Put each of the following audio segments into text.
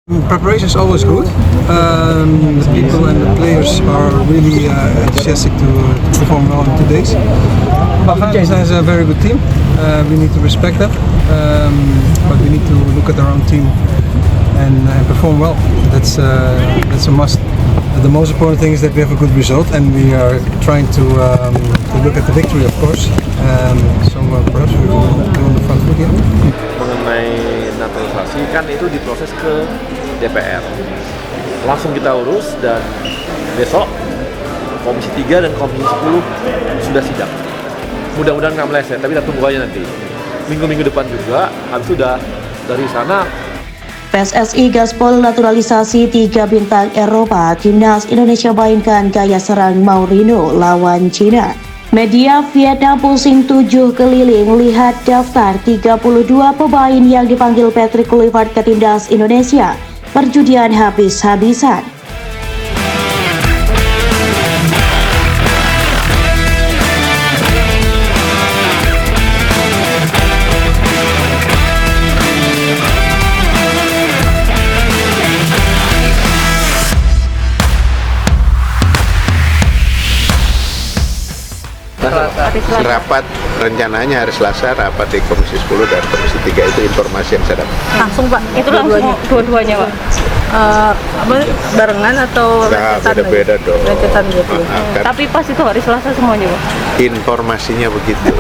Preparation is always good. The people and the players are really enthusiastic to perform well in 2 days. Afghanistan is a very good team. We need to respect that, but we need to look at our own team and perform well. That's a must. The most important thing is that we have a good result, and we are trying to look at the victory, of course. Perhaps we will go on the front foot here. Mengenai naturalisasi kan itu diproses ke DPR, langsung kita urus dan besok Komisi 3 dan Komisi 10 sudah sidang. Mudah-mudahan nggak meleset, tapi kita tunggu aja nanti. Minggu-minggu depan juga, habis sudah dari sana. PSSI gaspol naturalisasi 3 bintang Eropa, Timnas Indonesia mainkan gaya serang Mourinho lawan Cina. Media Vietnam pusing 7 keliling melihat daftar 32 pemain yang dipanggil Patrick Kluivert ke Timnas Indonesia. Perjudian habis-habisan. Rapat rencananya hari Selasa, rapat di Komisi 10 dan Komisi 3 itu informasi yang saya dapat. Langsung Pak, itu langsung dua-duanya Pak? Barengan atau beda-beda dong. rencetan gitu. Kan Tapi pas itu hari Selasa semuanya Pak? informasinya begitu.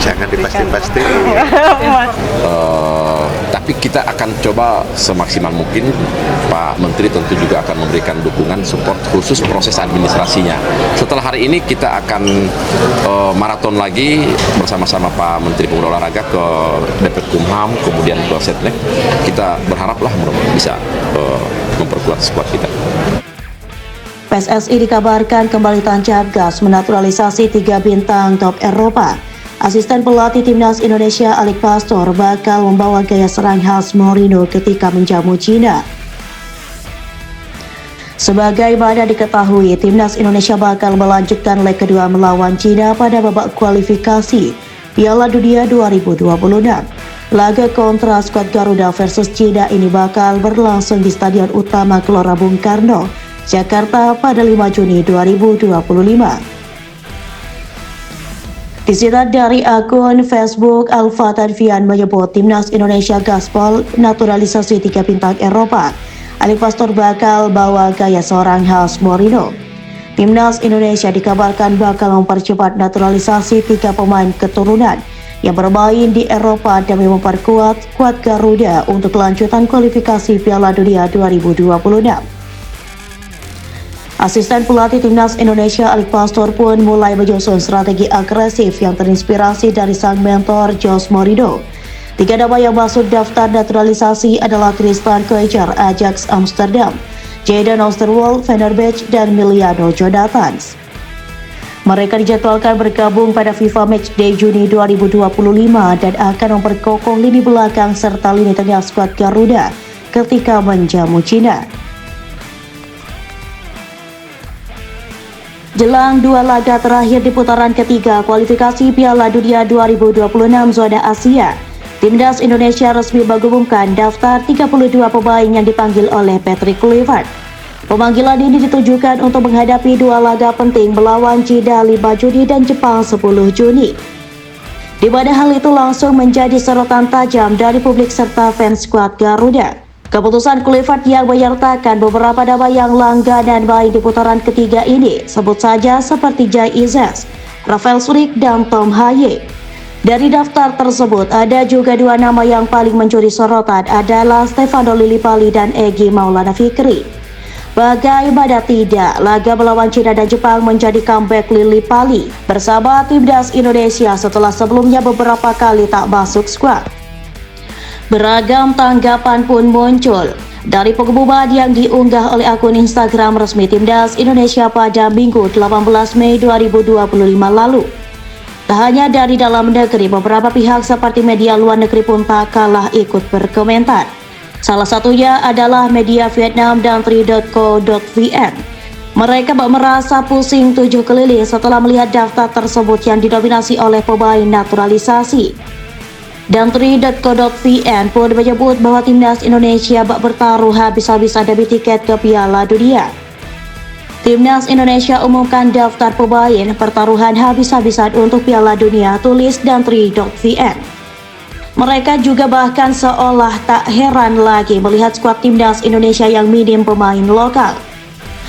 Jangan dipasti-pasti. Tapi kita akan coba semaksimal mungkin. Pak Menteri tentu juga akan memberikan dukungan support khusus proses administrasinya. Setelah hari ini kita akan maraton lagi bersama-sama Pak Menteri Pemuda Olahraga ke Depetkumham, kemudian ke Setnek. Kita berharaplah bisa memperkuat skuad kita. PSSI dikabarkan kembali tancap gas menaturalisasi 3 bintang top Eropa. Asisten pelatih Timnas Indonesia Alik Pastor bakal membawa gaya serang khas Mourinho ketika menjamu Cina. Sebagaimana diketahui, Timnas Indonesia bakal melanjutkan leg kedua melawan Cina pada babak kualifikasi Piala Dunia 2026. Laga kontra skuad Garuda versus Cina ini bakal berlangsung di Stadion Utama Gelora Bung Karno, Jakarta pada 5 Juni 2025. Disitat dari akun Facebook Alfa Tadvian menyebut Timnas Indonesia gaspol naturalisasi 3 bintang Eropa. Alik Pastor bakal bawa gaya seorang khas Mourinho. Timnas Indonesia dikabarkan bakal mempercepat naturalisasi 3 pemain keturunan yang bermain di Eropa demi memperkuat skuad Garuda untuk kelanjutan kualifikasi Piala Dunia 2026. Asisten pelatih Timnas Indonesia Alik Pastor pun mulai menyusun strategi agresif yang terinspirasi dari sang mentor Jose Mourinho. 3 nama yang masuk daftar naturalisasi adalah Tristan Kuycher, Ajax Amsterdam, Jadon Oosterwolde, Fenerbahce, dan Miliano Jonathans. Mereka dijadwalkan bergabung pada FIFA Matchday Juni 2025 dan akan memperkokoh lini belakang serta lini tengah skuad Garuda ketika menjamu Cina. Jelang 2 laga terakhir di putaran ketiga kualifikasi Piala Dunia 2026 zona Asia, Timnas Indonesia resmi mengumumkan daftar 32 pemain yang dipanggil oleh Patrick Kluivert. Pemanggilan ini ditujukan untuk menghadapi 2 laga penting melawan Cina 5 Juni dan Jepang 10 Juni. Di mana hal itu langsung menjadi sorotan tajam dari publik serta fans skuad Garuda. Keputusan Kluivert yang menyertakan beberapa nama yang langganan main di putaran ketiga ini sebut saja seperti Jai Izes, Rafael Surik, dan Tom Haye. Dari daftar tersebut ada juga 2 nama yang paling mencuri sorotan adalah Stefano Lillipali dan Egy Maulana Fikri. Bagaimana tidak, laga melawan Cina dan Jepang menjadi comeback Lillipali bersama Timnas Indonesia setelah sebelumnya beberapa kali tak masuk skuad. Beragam tanggapan pun muncul dari pengumuman yang diunggah oleh akun Instagram resmi Timnas Indonesia pada Minggu 18 Mei 2025 lalu. Tak hanya dari dalam negeri, beberapa pihak seperti media luar negeri pun tak kalah ikut berkomentar. Salah satunya adalah media Vietnam dan Tri.co.vn. Mereka merasa pusing 7 keliling setelah melihat daftar tersebut yang didominasi oleh pemain naturalisasi. Dan Tri.co.vn pun menyebut bahwa timnas Indonesia bak bertaruh habis-habisan demi tiket ke Piala Dunia. Timnas Indonesia umumkan daftar pemain pertaruhan habis-habisan untuk Piala Dunia, tulis dan Tri.vn. Mereka juga bahkan seolah tak heran lagi melihat skuad timnas Indonesia yang minim pemain lokal.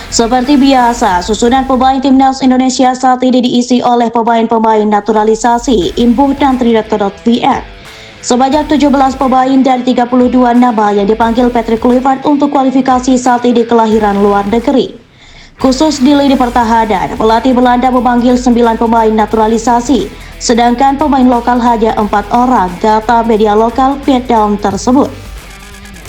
Seperti biasa, susunan pemain timnas Indonesia saat ini diisi oleh pemain-pemain naturalisasi, imbuh dan Tri.co.vn. Sebanyak 17 pemain dari 32 nama yang dipanggil Patrick Kluivert untuk kualifikasi saat ini kelahiran luar negeri. Khusus di lini pertahanan, pelatih Belanda memanggil 9 pemain naturalisasi, sedangkan pemain lokal hanya 4 orang, kata media lokal Vietnam tersebut.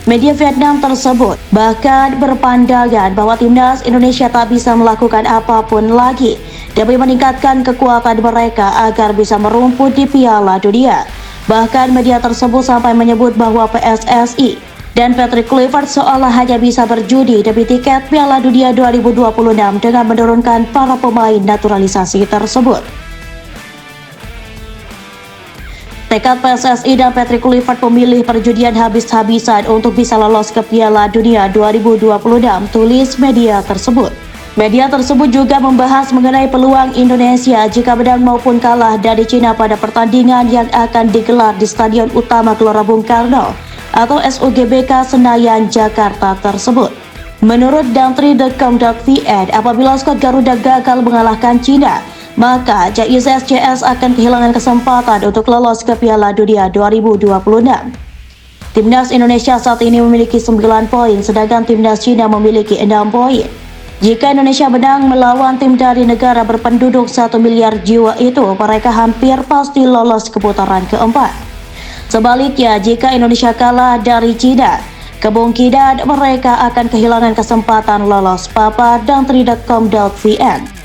Media Vietnam tersebut bahkan berpandangan bahwa timnas Indonesia tak bisa melakukan apapun lagi demi meningkatkan kekuatan mereka agar bisa merumput di Piala Dunia. Bahkan media tersebut sampai menyebut bahwa PSSI dan Patrick Kluivert seolah hanya bisa berjudi demi tiket Piala Dunia 2026 dengan menurunkan para pemain naturalisasi tersebut. Tekad PSSI dan Patrick Kluivert memilih perjudian habis-habisan untuk bisa lolos ke Piala Dunia 2026, tulis media tersebut. Media tersebut juga membahas mengenai peluang Indonesia jika menang maupun kalah dari Cina pada pertandingan yang akan digelar di Stadion Utama Gelora Bung Karno atau SUGBK Senayan, Jakarta tersebut. Menurut Dantri.com.vn, apabila skuad Garuda gagal mengalahkan Cina, maka JICS akan kehilangan kesempatan untuk lolos ke Piala Dunia 2026. Timnas Indonesia saat ini memiliki 9 poin, sedangkan timnas Cina memiliki 6 poin. Jika Indonesia menang melawan tim dari negara berpenduduk 1 miliar jiwa itu, mereka hampir pasti lolos ke putaran keempat. Sebaliknya, jika Indonesia kalah dari Cina, kemungkinan mereka akan kehilangan kesempatan lolos, papan Dantri.com.vn.